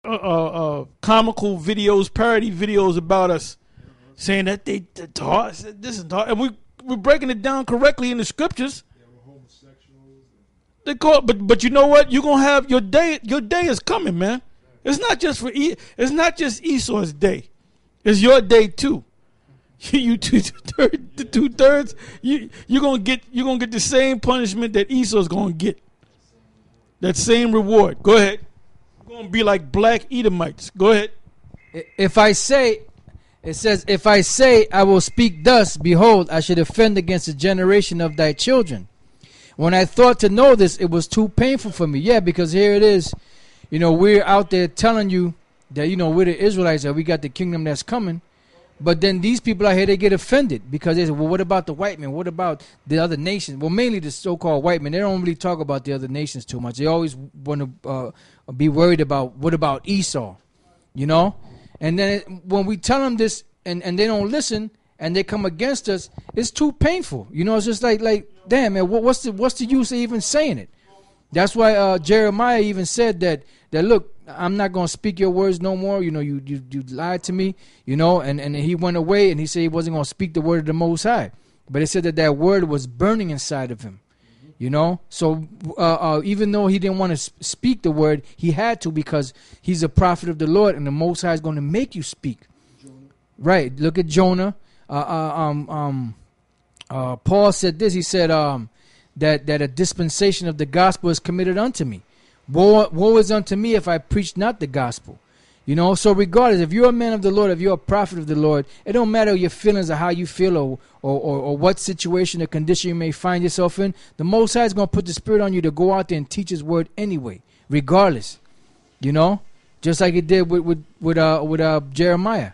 comical videos, parody videos about us, saying that they taught this is taught, and we're breaking it down correctly in the scriptures. They call, but you know what? You're gonna have your day. Your day is coming, man. It's not just for it's not just Esau's day. It's your day too. You two-thirds. You're gonna get the same punishment that Esau's gonna get. That same reward. Go ahead. You're gonna be like black Edomites. Go ahead. If I say, it says, if I say I will speak thus, behold, I should offend against the generation of thy children. When I thought to know this, it was too painful for me. Yeah, because here it is. You know, we're out there telling you that, you know, we're the Israelites, that we got the kingdom that's coming. But then these people out here, they get offended because they say, well, what about the white men? What about the other nations? Well, mainly the so-called white men. They don't really talk about the other nations too much. They always want to be worried about what about Esau, you know? And then when we tell them this and they don't listen and they come against us, it's too painful. You know, it's just like damn, man, what's the use of even saying it? That's why Jeremiah even said that look, I'm not going to speak your words no more. You know, you lied to me, you know, and he went away and he said he wasn't going to speak the word of the Most High. But it said that word was burning inside of him, you know. So even though he didn't want to speak the word, he had to because he's a prophet of the Lord and the Most High is going to make you speak. Jonah. Right. Look at Jonah. Paul said this. He said that a dispensation of the gospel is committed unto me. Woe is unto me if I preach not the gospel. You know, so regardless, if you're a man of the Lord, if you're a prophet of the Lord, it don't matter your feelings or how you feel or what situation or condition you may find yourself in. The Most High is going to put the Spirit on you to go out there and teach His word anyway, regardless. You know, just like it did with Jeremiah.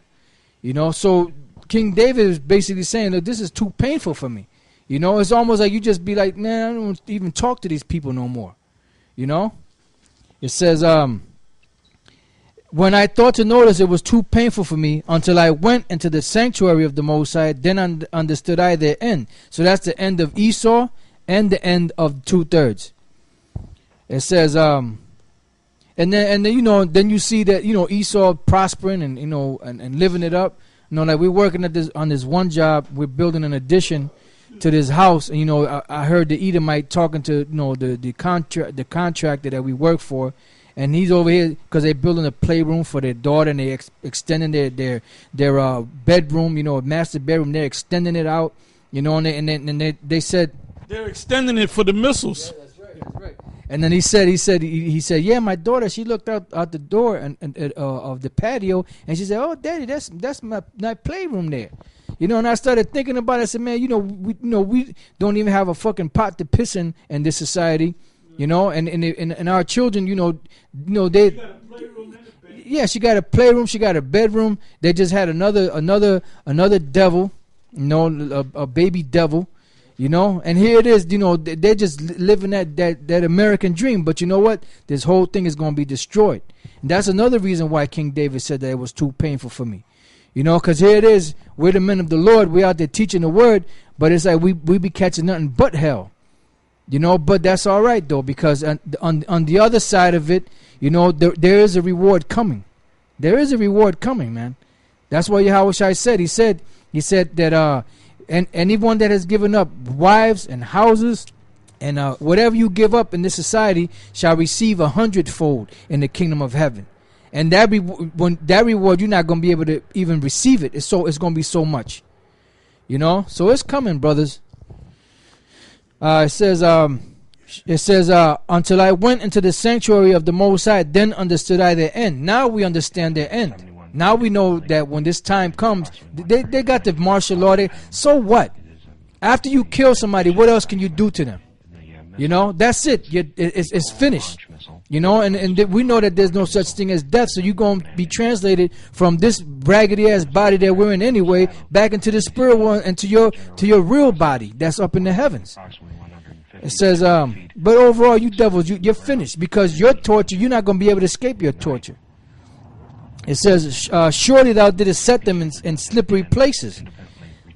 You know, so King David is basically saying, look, this is too painful for me. You know, it's almost like you just be like, man, I don't even talk to these people no more. You know? It says, when I thought to notice, it was too painful for me until I went into the sanctuary of the Most High, then understood I their end. So that's the end of Esau and the end of 2/3. It says, and then you know, then you see that, you know, Esau prospering and, you know, and living it up. You know, like we're working on this one job, we're building an addition to this house, and you know, I heard the Edomite talking to, you know, the contractor that we work for, and he's over here because they're building a playroom for their daughter, and they extending their bedroom, you know, a master bedroom. They're extending it out, you know, and they said they're extending it for the missiles. Yeah, that's right. And then he said, yeah, my daughter, she looked out the door of the patio, and she said, oh, Daddy, that's my playroom there. You know, and I started thinking about it. I said, man, we don't even have a fucking pot to piss in this society, you know, and our children, you know, they, yeah, she got a playroom, she got a bedroom. They just had another devil, you know, a baby devil, you know, and here it is, you know, they're just living that American dream. But you know what? This whole thing is going to be destroyed. And that's another reason why King David said that it was too painful for me. You know, because here it is, we're the men of the Lord, we're out there teaching the word, but it's like we be catching nothing but hell. You know, but that's all right, though, because on the other side of it, you know, there is a reward coming. There is a reward coming, man. That's what Yahweh said. He said that and anyone that has given up wives and houses and whatever you give up in this society shall receive 100-fold in the kingdom of heaven. And that reward, you're not going to be able to even receive it. It's going to be so much. You know? So it's coming, brothers. It says, until I went into the sanctuary of the Most High, then understood I their end. Now we understand their end. Now we know that when this time comes, they got the martial law there. So what? After you kill somebody, what else can you do to them? You know, that's it. It's finished. You know, and we know that there's no such thing as death, so you're going to be translated from this raggedy-ass body that we're in anyway back into the spirit world and to your real body that's up in the heavens. It says, but overall, you devils, you're finished because your torture, you're not going to be able to escape your torture. It says, surely thou didst set them in slippery places.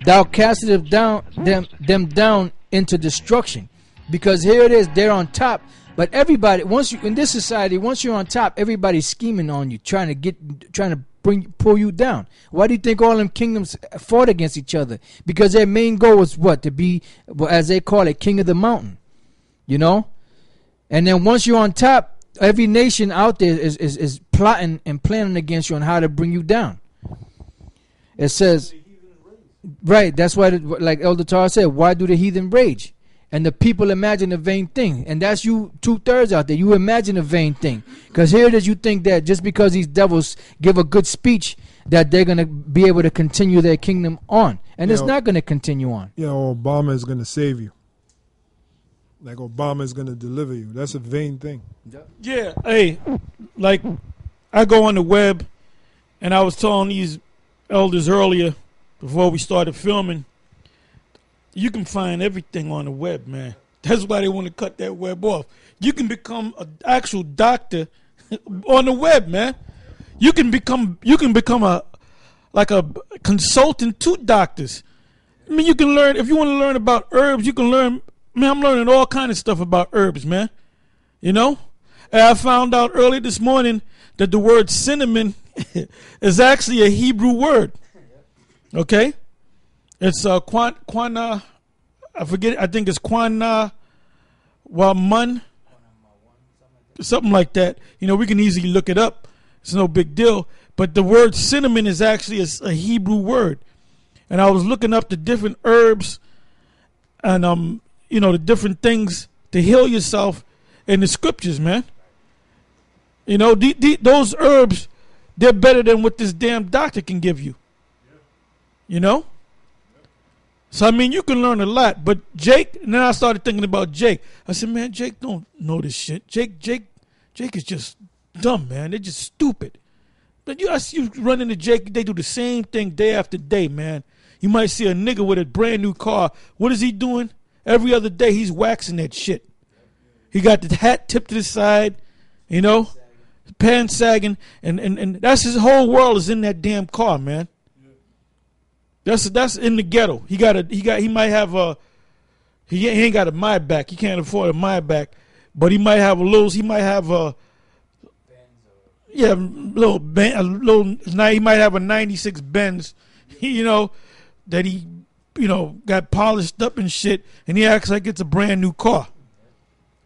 Thou castest them down into destruction. Because here it is, they're on top, But everybody, once you in this society, once you're on top, everybody's scheming on you, trying to pull you down. Why do you think all them kingdoms fought against each other? Because their main goal was what? To be, as they call it, king of the mountain. You know? And then once you're on top, every nation out there is plotting and planning against you on how to bring you down. It says, right, that's why, like Elder Tar said, why do the heathen rage? And the people imagine a vain thing. And that's you 2/3 out there. You imagine a vain thing. Because here it is, you think that just because these devils give a good speech, that they're going to be able to continue their kingdom on. And it's not going to continue on. Yeah, Obama is going to save you. Like Obama is going to deliver you. That's a vain thing. Yeah. Hey, like I go on the web, and I was telling these elders earlier before we started filming, you can find everything on the web, man. That's why they want to cut that web off. You can become an actual doctor on the web, man. You can become a consultant to doctors. I mean, you can learn, if you want to learn about herbs, you can learn. Man, I'm learning all kind of stuff about herbs, man. You know? And I found out early this morning that the word cinnamon is actually a Hebrew word. Okay? It's Quana, I forget, I think it's Quana Wamun, something like that. You know, we can easily look it up. It's no big deal. But the word cinnamon is actually a Hebrew word. And I was looking up the different herbs and, you know, the different things to heal yourself in the scriptures, man. You know, those herbs, they're better than what this damn doctor can give you. You know? So, I mean, you can learn a lot. But Jake, and then I started thinking about Jake. I said, man, Jake don't know this shit. Jake is just dumb, man. They're just stupid. But I see you run into Jake, they do the same thing day after day, man. You might see a nigga with a brand new car. What is he doing? Every other day, he's waxing that shit. He got the hat tipped to the side, you know, pants sagging, and that's his whole world is in that damn car, man. That's in the ghetto. He might have he ain't got a Maybach. He can't afford a Maybach, but he might have a he might have a 96 Benz, you know, that he, you know, got polished up and shit, and he acts like it's a brand new car.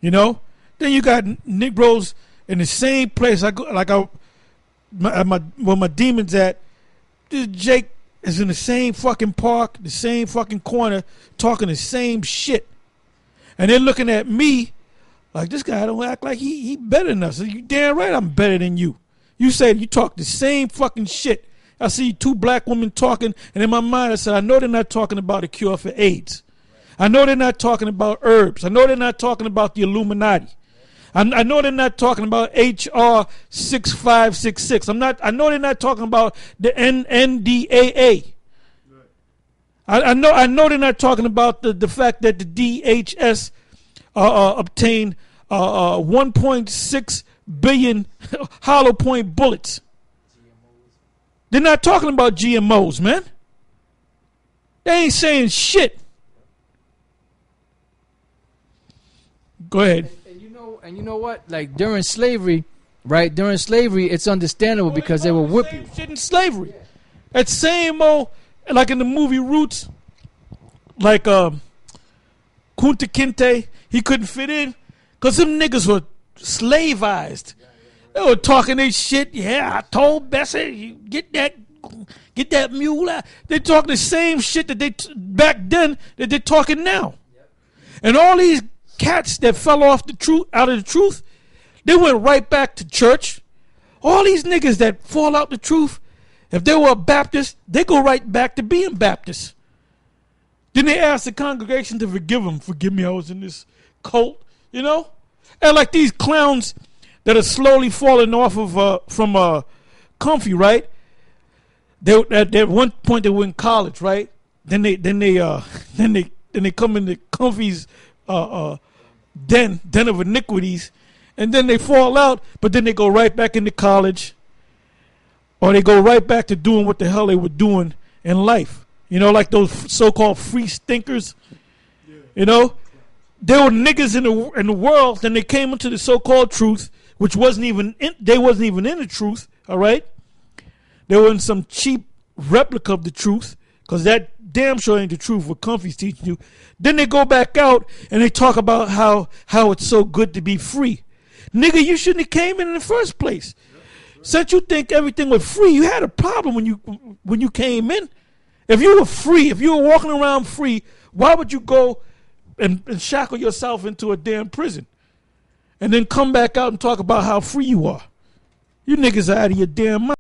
You know? Then you got Negroes in the same place where my demons at. This Jake is in the same fucking park, the same fucking corner, talking the same shit. And they're looking at me like, this guy don't act like he better than us. You damn right I'm better than you. You said you talk the same fucking shit. I see two black women talking, and in my mind I said, I know they're not talking about a cure for AIDS. I know they're not talking about herbs. I know they're not talking about the Illuminati. I know they're not talking about HR 6566. I know they're not talking about the NDAA. I know they're not talking about the fact that the DHS obtained 1.6 billion hollow point bullets. They're not talking about GMOs, man. They ain't saying shit. Go ahead. And you know what? Like during slavery, right? During slavery, it's understandable because they were whipping shit in slavery. Yeah. That same old, like in the movie Roots, like Kunta Kinte, he couldn't fit in because them niggas were slaveized. They were talking their shit. Yeah, I told Bessie, you get that mule out. They talking the same shit that they back then that they're talking now. Yep. And all these cats that fell off out of the truth, they went right back to church. All these niggas that fall out the truth, if they were a Baptist, they go right back to being Baptists. Then they ask the congregation to forgive them. Forgive me, I was in this cult, you know? And like these clowns that are slowly falling off of from Comfy, right? They at one point they were in college, right? Then they come into Comfy's den of iniquities, and then they fall out, but then they go right back into college, or they go right back to doing what the hell they were doing in life. You know, like those so-called free stinkers. You know, there were niggas in the world, then they came into the so-called truth, which wasn't even in the truth. All right, they were in some cheap replica of the truth, because that damn sure ain't the truth what Comfy's teaching you. Then they go back out and they talk about how it's so good to be free. Nigga, you shouldn't have came in the first place. Since you think everything was free, you had a problem when you came in. If you were free, if you were walking around free, why would you go and shackle yourself into a damn prison and then come back out and talk about how free you are? You niggas are out of your damn mind.